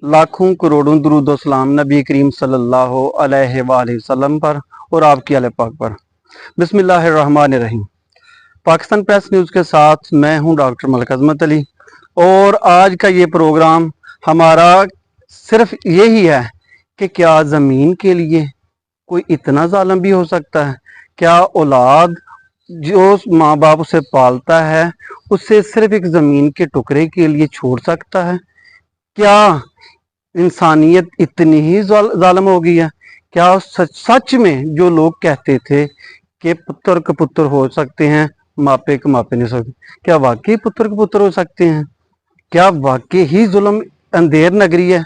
लाखों करोड़ों दुरूद व सलाम नबी करीम सल्लल्लाहु अलैहि वसल्लम पर और आपकी आले पाक पर। बिस्मिल्लाहिर्रहमानिर्रहीम। पाकिस्तान प्रेस न्यूज़ के साथ मैं हूं डॉक्टर मलिक अजमत अली, और आज का ये प्रोग्राम हमारा सिर्फ यही है कि क्या ज़मीन के लिए कोई इतना जालिम भी हो सकता है? क्या औलाद जो माँ बाप उसे पालता है उसे सिर्फ एक ज़मीन के टुकड़े के लिए छोड़ सकता है? क्या इंसानियत इतनी ही जालिम हो गई है? क्या सच में जो लोग कहते थे कि पुत्र के पुत्र हो सकते हैं, मापे के मापे नहीं सकते, क्या वाकई पुत्र के पुत्र हो सकते हैं? क्या वाकई ही जुल्म अंधेर नगरी है?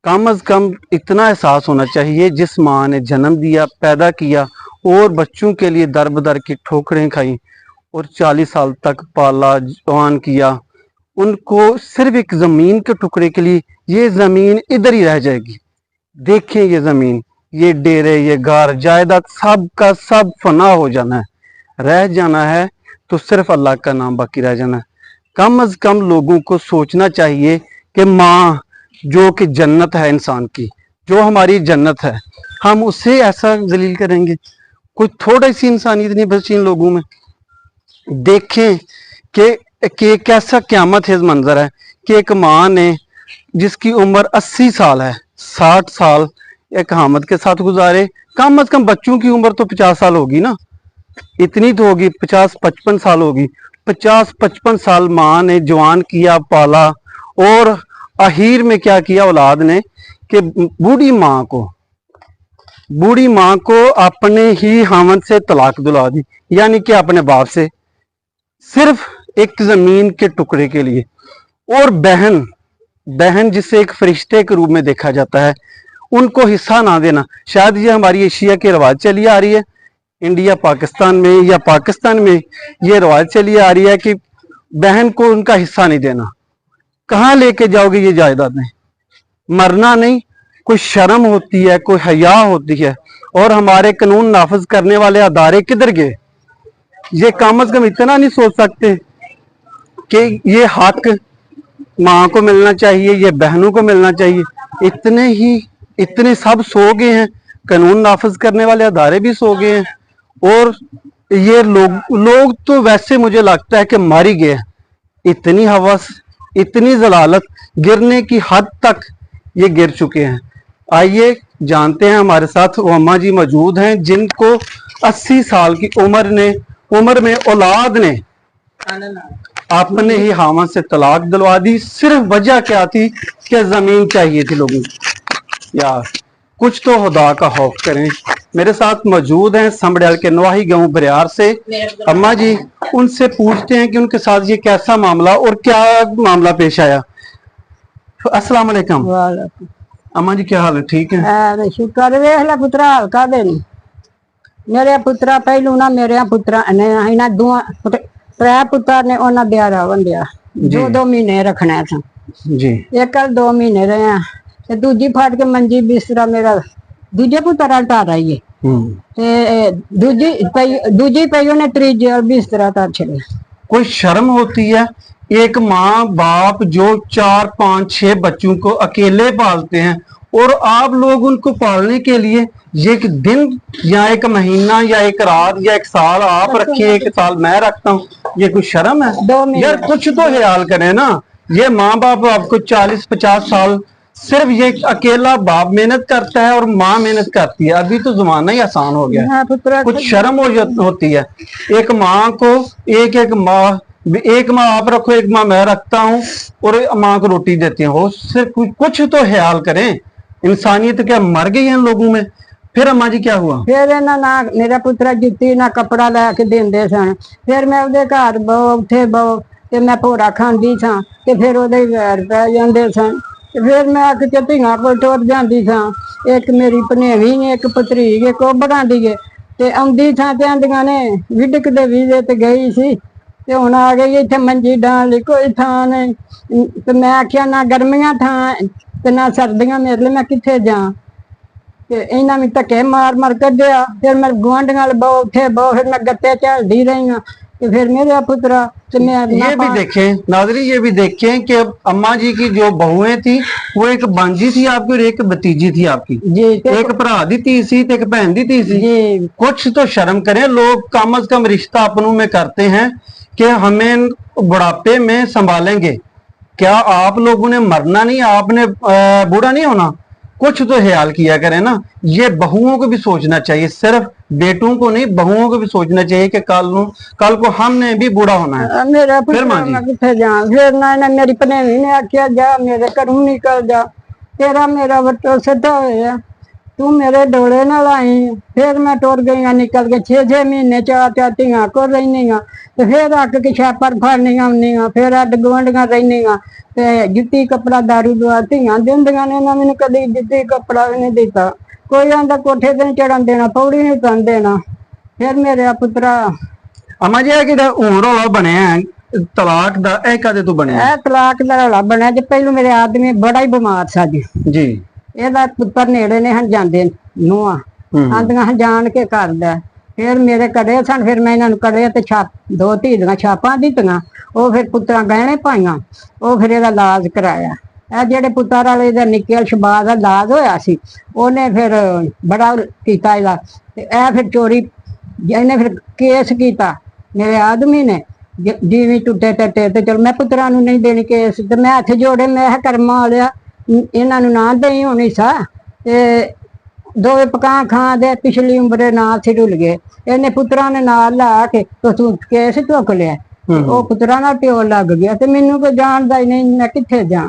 कम अज कम इतना एहसास होना चाहिए, जिस माँ ने जन्म दिया, पैदा किया और बच्चों के लिए दर बदर की ठोकरें खाई और 40 साल तक पाला जवान किया, उनको सिर्फ एक ज़मीन के टुकड़े के लिए ये ज़मीन इधर ही रह जाएगी। देखें, ये ज़मीन, ये डेरे, ये घर, जायदाद, सब का सब फना हो जाना है। रह जाना है तो सिर्फ अल्लाह का नाम बाकी रह जाना है। कम अज़ कम लोगों को सोचना चाहिए कि माँ जो कि जन्नत है इंसान की, जो हमारी जन्नत है, हम उसे ऐसा जलील करेंगे? कोई थोड़ी सी इंसानियत नहीं बची इन लोगों में। देखें कि कैसा क़यामत है मंजर है कि एक माँ ने, जिसकी उम्र 80 साल है, 60 साल एक हामद के साथ गुजारे, कम अज कम बच्चों की उम्र तो 50 साल होगी ना, इतनी तो होगी, 50-55 साल होगी। 50-55 साल माँ ने जवान किया, पाला, और आखिर में क्या किया औलाद ने कि बूढ़ी माँ को अपने ही हामद से तलाक दिलवा दी, यानी कि अपने बाप से, सिर्फ एक ज़मीन के टुकड़े के लिए। और बहन जिसे एक फरिश्ते के रूप में देखा जाता है, उनको हिस्सा ना देना। शायद ये हमारी एशिया की रिवाज चली आ रही है, इंडिया पाकिस्तान में या पाकिस्तान में ये रिवाज चली आ रही है कि बहन को उनका हिस्सा नहीं देना। कहाँ लेके जाओगे ये जायदादें? मरना नहीं, कोई शर्म होती है, कोई हया होती है? और हमारे कानून नाफिज करने वाले अदारे किधर गए? ये कम अज कम इतना नहीं सोच सकते कि ये हक माँ को मिलना चाहिए, ये बहनों को मिलना चाहिए? इतने सब सो गए हैं, कानून नाफिज करने वाले अदारे भी सो गए हैं, और ये लोग तो वैसे मुझे लगता है कि मर ही गए। इतनी हवस, इतनी जलालत, गिरने की हद तक ये गिर चुके हैं। आइए जानते हैं, हमारे साथ वो अम्मा जी मौजूद हैं जिनको 80 साल की उम्र में औलाद ने अपने ही हामद से तलाक दिलवा दी। सिर्फ वजह क्या थी कि जमीन चाहिए थी लोगों को। यार कुछ तो खुदा का खौफ करें। मेरे साथ मौजूद हैं समड़ियाल के नवाही गांव बरियार से अम्मा जी, उनसे पूछते हैं कि उनके साथ ये कैसा मामला और क्या मामला पेश आया। अस्सलाम वालेकुम अम्मा जी, क्या हाल है? ठीक है, शुक्र वेख पुत्रा हाल का दिन। मेरे पुत्रा पहलू ना, मेरे पुत्रा ने इन्हें त्रै पुत्र ने उन्हें ब्याह वंडिया, 2 महीने रखना था जी। एक 2 महीने रहे, दूजी फट के मंजी बिस्तरा मेरा दूजे पुत्र टार आई है, दूजी पई उन्हें त्रीजे और बिस्तरा तार छड़े। कोई शर्म होती है? एक माँ बाप जो 4-5-6 बच्चों को अकेले पालते हैं, और आप लोग उनको पालने के लिए ये एक दिन या एक महीना या एक रात या एक साल आप रखिए, एक साल मैं रखता हूँ, ये कोई शर्म है? यार कुछ तो ख्याल करें ना। ये माँ बाप आपको 40-50 साल, सिर्फ ये अकेला बाप मेहनत करता है और माँ मेहनत करती है। अभी तो जमाना ही आसान हो गया है, कुछ शर्म होती है। एक माँ को एक माँ आप रखो, एक माँ मैं रखता हूँ, और माँ को रोटी देती हो। सिर्फ कुछ तो ख्याल करें। इंसानियत क्या मर गई है इन लोगों में? फिर अम्मा जी क्या हुआ? फिर ना मेरा पुत्रा जुत्ती ना कपड़ा लैके देंदे सन। फिर मैं उहदे घर उठे ते मैं भोरा खांदी सा, ते फिर उहदे वैर पै जांदे सन। फिर मैं आख के धियां कोल टुर जांदी सा। एक मेरी भनेवी, एक भतरीग, एक ओबरां दी ते आउंदी सा ते आंदियां ने विडक दे वीजे ते गई सी, ते हुण आ गई इत्थे मंजी डाल ली, कोई थां नहीं। ते मैं आख्या ना गर्मियां थां ते ना सर्दियां, मेरे लिए मैं कित्थे जां? इन्हें भी धक्के मार कढ़िया। फिर मैं गुआंढियां बहु उठे बहु, फिर मैं गत्ते झलदी रही हाँ। फिर मेरा पुत्रा तो मैं ये भी देखें नाज़रीन, ये भी देखें कि अम्मा जी की जो बहुएं थी वो एक बांजी थी आपकी और एक भतीजी थी आपकी, जी एक भरा दी धी सी ते एक भैन दी धी सी। जी कुछ तो शर्म करें, लोग कम अज कम रिश्ता अपनों में करते हैं कि हमें बुढ़ापे में संभालेंगे। क्या आप लोगों ने मरना नहीं, आपने बूढ़ा नहीं होना? कुछ तो ख्याल किया करें ना। ये बहुओं को भी सोचना चाहिए, सिर्फ बेटों को नहीं, बहुओं को भी सोचना चाहिए कि कल को हमने भी बूढ़ा होना है। मेरा फिर मां जी? मैं किथे जा, फिर ना मेरी भनेवी ने आख्या जा मेरे घरों निकल जा, तेरा मेरा बट्टो सीधा होया, तू मेरे डोले नाल आई। फिर मैं टुर गई निकल के 6-6 महीने 4-4 धियां को रहीनियां, ते फिर अक के छापर फाड़नियां आउनियां, फिर अड गुआंढियां रहीनियां, ते जुत्ती कपड़ा दारू दुआ धियां दिंदियां ने ना, मैनूं कदी जुत्ती कपड़ा भी नहीं दिता। कोई आंदा कोठे ते नहीं चढ़न देना, पौड़ी नहीं उतरन देना। फिर मेरे पुत्रा अम्मा जी कि हूं रौला बनया तलाक दा, ਇਹ ਕਦੇ ਤੋਂ ਬਣਿਆ? ਇਹ ਤਲਾਕ ਦਾ ਰੌਲਾ ਬਣਿਆ ਜੇ ਪਹਿਲੋਂ ਮੇਰੇ ਆਦਮੀ ਬੜਾ ਹੀ ਬਿਮਾਰ ਸੀ ਜੀ। ਇਹਦਾ ਪੁੱਤਰ ਨੇੜੇ ਨੇ ਹਨ ਜਾਂਦੇ ਨੂੰਹਾਂ ਆਂਦੀਆਂ ਹਨ ਜਾਣ ਕੇ ਕਰਦਾ। ਫਿਰ ਮੇਰੇ ਕੜੇ ਸਨ, ਫਿਰ ਮੈਂ ਇਹਨਾਂ ਨੂੰ ਕੜੇ ਤੇ ਛਾਪ 2 ਧੀਆਂ ਛਾਪਾਂ ਦਿੱਤੀਆਂ, ਉਹ ਫਿਰ ਪੁੱਤਰਾਂ ਗਹਿਣੇ ਪਾਈਆਂ, ਉਹ ਫਿਰ ਇਹਦਾ ਇਲਾਜ ਕਰਾਇਆ। ਇਹ ਜਿਹੜੇ ਪੁੱਤਰ ਵਾਲੇ ਦਾ ਨਿੱਕੇ ਸ਼ਬਾਜ਼ ਦਾ ਇਲਾਜ ਹੋਇਆ ਸੀ, ਉਹਨੇ ਫਿਰ ਬੜਾ ਕੀਤਾ ਇਹਦਾ, ਤੇ ਇਹ ਫਿਰ ਚੋਰੀ ਇਹਨੇ ਫਿਰ ਕੇਸ ਕੀਤਾ ਮੇਰੇ ਆਦਮੀ ਨੇ, ਜਿਵੇਂ ਟੁੱਟੇ ਟੱਟੇ ਤੇ ਚਲ ਮੈਂ ਪੁੱਤਰਾਂ ਨੂੰ ਨਹੀਂ ਦੇਣੀ ਕੇਸ, ਤੇ ਮੈਂ ਹੱਥ ਜੋੜੇ, ਮੈਂ ਕਿਹਾ ਕਰਮਾਂ ਵਾਲਿਆ ਇਹਨਾਂ ਨੂੰ ਨਾ ਦੇਈ ਹੋਣੀ ਸਾ, ਤੇ 2 ਪਕਾਂ ਖਾਂ ਦੇ ਪਿਛਲੀ ਉਮਰੇ ਨਾਲ ਸੀ ਢੁੱਲ ਗਏ। ਇਹਨੇ ਪੁੱਤਰਾਂ ਨੇ ਨਾਲ ਲਾ ਕੇ ਤੂੰ ਕੇਸ ਚੁੱਕ ਲਿਆ, ਉਹ ਪੁੱਤਰਾਂ ਨਾਲ ਪਿਓ ਲੱਗ ਗਿਆ, ਤੇ ਮੈਨੂੰ ਕੋਈ ਜਾਣਦਾ ਹੀ ਨਹੀਂ, ਮੈਂ ਕਿੱਥੇ ਜਾ।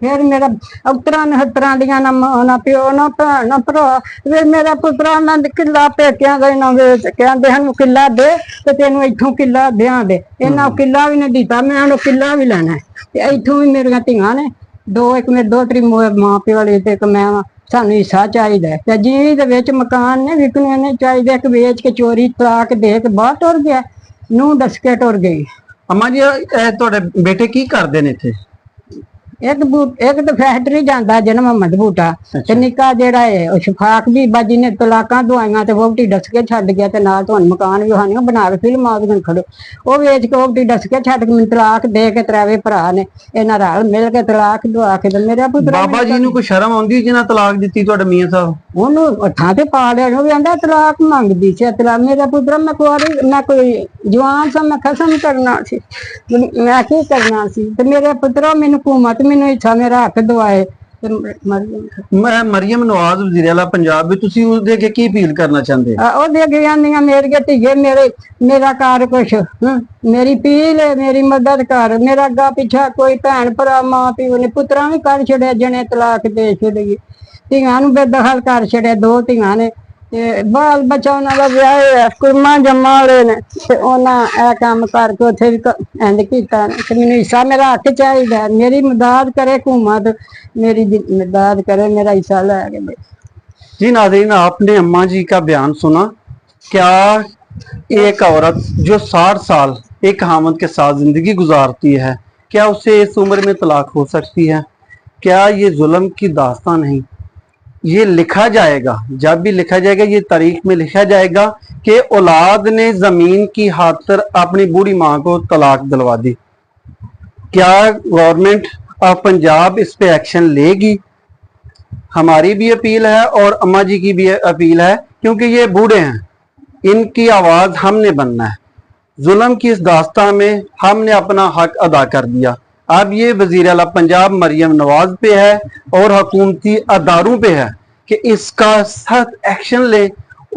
फिर मेरा उतरा हतरा दिया ना प्यो ना भैन ना भरा, फिर मेरा पुत्रा ना किला पेकिया गए ना वेच कहते हैं किला दे तो तेन इतों किला दिया दे, इन्ना किला भी नहीं दिता, मैं किला भी लेना है। इतों भी मेरिया धियां ने 2, एक मेरे 2-3 मां प्यो वाले ते एक मैं, सानू हिस्सा चाहिए। जिमी दे विच मकान ने विकने नहीं चाहिए, एक वेच के चोरी तलाक दे के बाहर टुर गया, नूं दस के टुर गई। अम्मा जी तुहाडे बेटे की करदे ने इत्थे? एक तो फैक्ट्री जाता जन्म महमद बूटा, ते निक्का जेड़ा है शफाक भी बाजी ने तलाकां दवाइयां ते वोटी डस के छड्ड गया, ते नाल तुहानू मकान भी हानियां बना के फिल्म आ खड़ो, वो वेच के वोटी डस के छड्ड के तलाक दे के 3 भरा ने इन्हां रल मिल के तलाक दवा के, ते मेरा पुत्तर बाबा जी नूं कोई शर्म आउंदी जिन्हां तलाक दित्ती तुहाडे मियां साहब? ओनू हत्थां ते पा लिया, वो भी आंदा तलाक मंगदी सी। तलाक मेरा पुत्तर मैं कुआरी, मैं कोई जवान सा, मैं खसम करना सी, मैं की करना सी, ते मेरे पुत्रा मैनू हुकूमत मैनू हिस्सा मेरा हक दवाए। मैं मरियम नवाज वज़ीर आला पंजाब भी तुसी उसदे अगे की अपील करना चाहंदे? ओदे अगे आंदियां मेरे धीए मेरा कर कुछ, मेरी अपील है, मेरी मदद कर, मेरा अगा पिछा कोई भैन भरा मां प्यो ने पुत्रा भी कर छड़े, जने तलाक दे छड़े, धियां नूं बेदखल कर छड़े, 2 धियां ने, बाल बच्चा उन्हां दा विआह होया, कुर्मा जम्मा वाले ने, ते उन्हां ए काम करके उत्थे भी इंज कीता, ते मैनूं हिस्सा मेरा हक चाहिदा, मेरी मदद करे हुकूमत, मेरी मदद करे, मेरा हिस्सा लै के दे। जी नाज़रीन, आपने अम्मा जी का बयान सुना। क्या एक औरत जो 60 साल एक हामद के साथ जिंदगी गुजारती है, क्या उसे इस उम्र में तलाक हो सकती है? क्या ये जुल्म की दास्तान नहीं? ये लिखा जाएगा, जब भी लिखा जाएगा ये तारीख में लिखा जाएगा कि औलाद ने जमीन की खातिर अपनी बूढ़ी माँ को तलाक दिलवा दी। क्या गवर्नमेंट ऑफ पंजाब इस पे एक्शन लेगी? हमारी भी अपील है और अम्मा जी की भी अपील है, क्योंकि ये बूढ़े हैं, इनकी आवाज हमने बनना है। जुल्म की इस दास्तान में हमने अपना हक अदा कर दिया। अब ये वज़ीर आला पंजाब मरियम नवाज पे है और हुकूमती अदारों पे है कि इसका सख्त एक्शन ले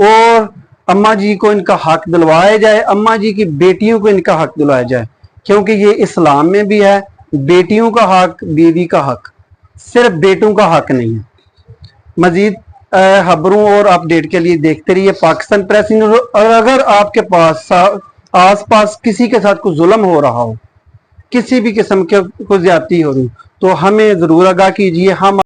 और अम्मा जी को इनका हक दिलवाया जाए, अम्मा जी की बेटियों को इनका हक दिलवाया जाए, क्योंकि ये इस्लाम में भी है बेटियों का हक, बीवी का हक, सिर्फ बेटों का हक नहीं है। मजीद खबरों और अपडेट के लिए देखते रहिए पाकिस्तान प्रेस न्यूज़। और अगर आपके पास आस पास किसी के साथ कोई जुल्म हो रहा हो, किसी भी किस्म के कोई ज्यादती हो रही, तो हमें जरूर आगाह कीजिए। हम